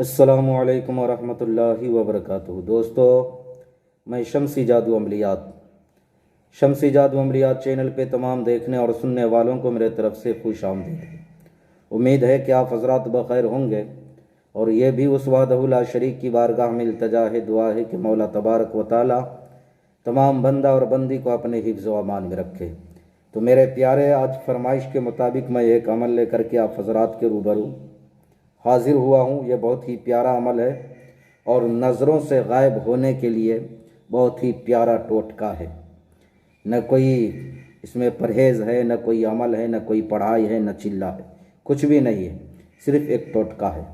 अस्सलामुअलैकुम वरहमतुल्लाहि वबरकातुहू। दोस्तों, मैं शम्सी जादू अमलियात चैनल पे तमाम देखने और सुनने वालों को मेरे तरफ से खुश आमदीद। उम्मीद है कि आप हजरात बखैर होंगे और ये भी उस वाहदहु ला शरीक की बारगाह में इल्तजा है, दुआ है कि मौला तबारक व तआला तमाम बंदा और बंदी को अपने हिफ्ज़ व अमान में रखे। तो मेरे प्यारे, आज फरमाइश के मुताबिक मैं एक अमल लेकर के आप हजरात के रूबरू हाजिर हुआ हूँ। ये बहुत ही प्यारा अमल है और नज़रों से गायब होने के लिए बहुत ही प्यारा टोटका है। न कोई इसमें परहेज़ है, न कोई अमल है, न कोई पढ़ाई है, न चिल्ला है, कुछ भी नहीं है, सिर्फ एक टोटका है।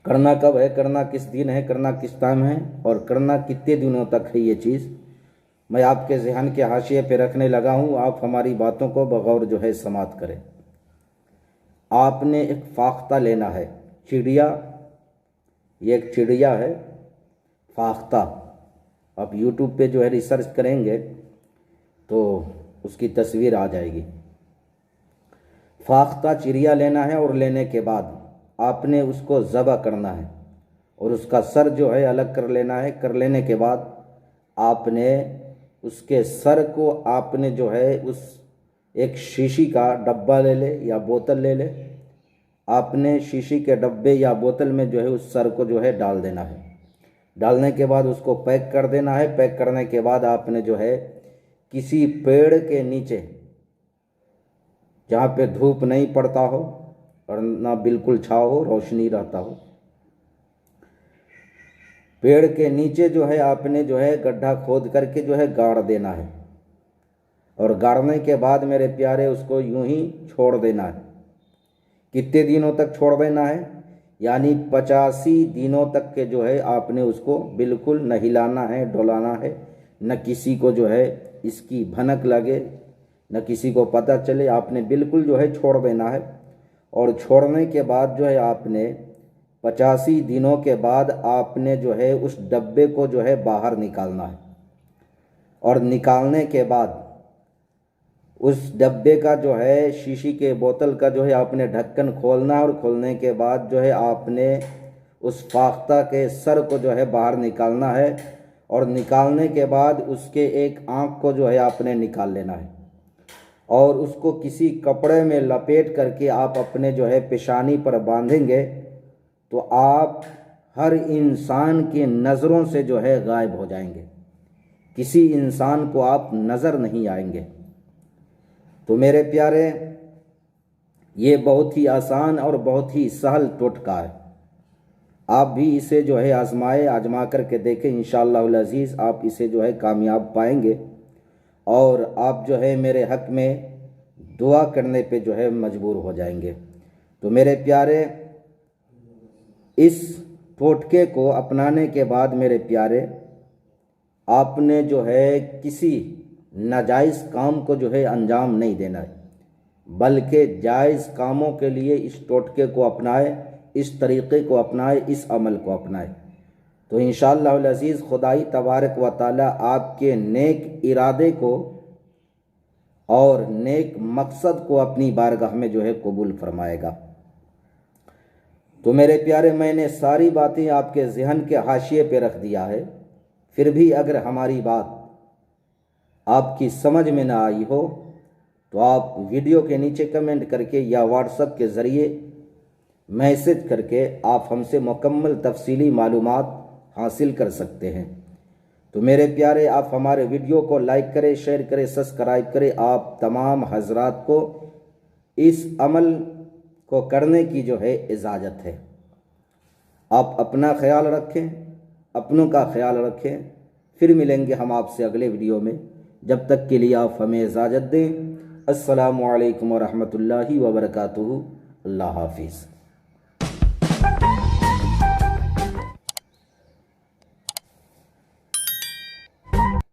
करना कब है, करना किस दिन है, करना किस टाइम है और करना कितने दिनों तक है, ये चीज़ मैं आपके ज़हन के हाशिए पे रखने लगा हूँ। आप हमारी बातों को बगौर जो है समात करें। आपने एक फाख्ता लेना है, चिड़िया, ये एक चिड़िया है फाख्ता। आप यूट्यूब पे जो है रिसर्च करेंगे तो उसकी तस्वीर आ जाएगी। फाख्ता चिड़िया लेना है और लेने के बाद आपने उसको ज़बह करना है और उसका सर जो है अलग कर लेना है। कर लेने के बाद आपने उसके सर को आपने जो है उस एक शीशी का डब्बा ले ले या बोतल ले ले, आपने शीशी के डब्बे या बोतल में जो है उस सर को जो है डाल देना है। डालने के बाद उसको पैक कर देना है। पैक करने के बाद आपने जो है किसी पेड़ के नीचे, जहाँ पे धूप नहीं पड़ता हो और ना बिल्कुल छाँव हो, रोशनी रहता हो, पेड़ के नीचे जो है आपने जो है गड्ढा खोद करके जो है गाड़ देना है। और गाड़ने के बाद मेरे प्यारे उसको यूं ही छोड़ देना है। कितने दिनों तक छोड़ देना है? यानी 85 दिनों तक के जो है आपने उसको बिल्कुल न हिलाना है, डोलाना है, न किसी को जो है इसकी भनक लगे, न किसी को पता चले। आपने बिल्कुल जो है छोड़ देना है। और छोड़ने के बाद जो है आपने 85 दिनों के बाद आपने जो है उस डब्बे को जो है बाहर निकालना है। और निकालने के बाद उस डब्बे का जो है शीशी के बोतल का जो है आपने ढक्कन खोलना है। और खोलने के बाद जो है आपने उस फाख्ता के सर को जो है बाहर निकालना है। और निकालने के बाद उसके एक आँख को जो है आपने निकाल लेना है और उसको किसी कपड़े में लपेट करके आप अपने जो है पेशानी पर बांधेंगे तो आप हर इंसान की नज़रों से जो है गायब हो जाएंगे। किसी इंसान को आप नज़र नहीं आएंगे। तो मेरे प्यारे, ये बहुत ही आसान और बहुत ही सहल टोटका है। आप भी इसे जो है आजमा करके देखें। इंशाअल्लाह अज़ीज़ आप इसे जो है कामयाब पाएंगे और आप जो है मेरे हक़ में दुआ करने पे जो है मजबूर हो जाएंगे। तो मेरे प्यारे, इस टोटके को अपनाने के बाद मेरे प्यारे, आपने जो है किसी नाजायज़ काम को जो है अंजाम नहीं देना है, बल्कि जायज़ कामों के लिए इस टोटके को अपनाए, इस तरीक़े को अपनाए, इस अमल को अपनाए। तो इंशाअल्लाह अज़ीज़ खुदाई तबारक व तआला आपके नेक इरादे को और नेक मकसद को अपनी बारगाह में जो है कबूल फरमाएगा। तो मेरे प्यारे, मैंने सारी बातें आपके ज़हन के हाशिए पे रख दिया है। फिर भी अगर हमारी बात आपकी समझ में ना आई हो तो आप वीडियो के नीचे कमेंट करके या व्हाट्सएप के ज़रिए मैसेज करके आप हमसे मुकम्मल तफसीली मालूमात हासिल कर सकते हैं। तो मेरे प्यारे, आप हमारे वीडियो को लाइक करें, शेयर करें, सब्सक्राइब करें। आप तमाम हजरात को इस अमल को करने की जो है इजाज़त है। आप अपना ख्याल रखें, अपनों का ख्याल रखें। फिर मिलेंगे हम आपसे अगले वीडियो में। जब तक के लिए आप हमें इजाज़त दें। अस्सलामु अलैकुम व रहमतुल्लाहि व बरकातुहू। अल्लाह हाफिज़।